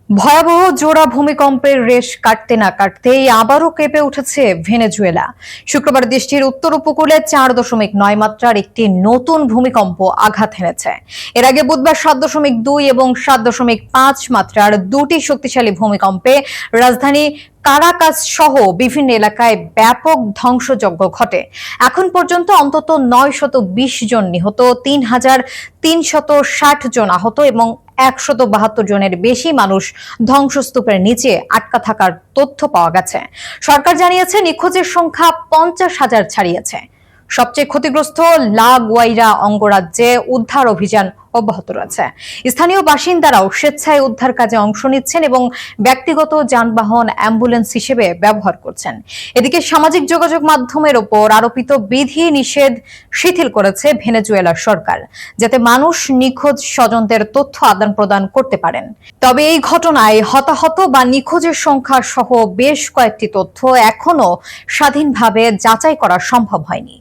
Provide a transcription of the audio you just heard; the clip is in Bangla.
ভয়াবহ জোড়া ভূমিকম্পের রেশ কাটতে না কাটতেই আবারও কেঁপে উঠেছে ভেনেজুয়েলা। শুক্রবার দেশটির উত্তর উপকূলে 4.9 মাত্রার একটি নতুন ভূমিকম্প আঘাত হেনেছে। এর আগে বুধবার 7.2 এবং 7.5 মাত্রার দুটি শক্তিশালী ভূমিকম্পে রাজধানী কারাকাস সহ বিভিন্ন এলাকায় ব্যাপক ধ্বংসযজ্ঞ ঘটে। এখন পর্যন্ত অন্তত 920 জন নিহত, 3,360 জন আহত এবং 172 জনের বেশি মানুষ ধ্বংসস্তূপের নিচে আটকা থাকার তথ্য পাওয়া গেছে। সরকার জানিয়েছে নিখোঁজের সংখ্যা 50,000 ছাড়িয়েছে। সবচেয়ে ক্ষতিগ্রস্ত লা গুয়াইরা অঙ্গরাজ্যে উদ্ধার অভিযান অব্যাহত রয়েছে। স্থানীয় বাসিন্দারাও স্বেচ্ছায় উদ্ধার কাজে অংশ নিচ্ছেন এবং ব্যক্তিগত যানবাহন অ্যাম্বুলেন্স হিসেবে ব্যবহার করছেন। এদিকে সামাজিক যোগাযোগ মাধ্যমের ওপর আরোপিত বিধি নিষেধ শিথিল করেছে ভেনেজুয়েলার সরকার, যাতে মানুষ নিখোঁজ স্বজনদের তথ্য আদান প্রদান করতে পারেন। তবে এই ঘটনায় হতাহত বা নিখোঁজের সংখ্যা সহ বেশ কয়েকটি তথ্য এখনো স্বাধীনভাবে যাচাই করা সম্ভব হয়নি।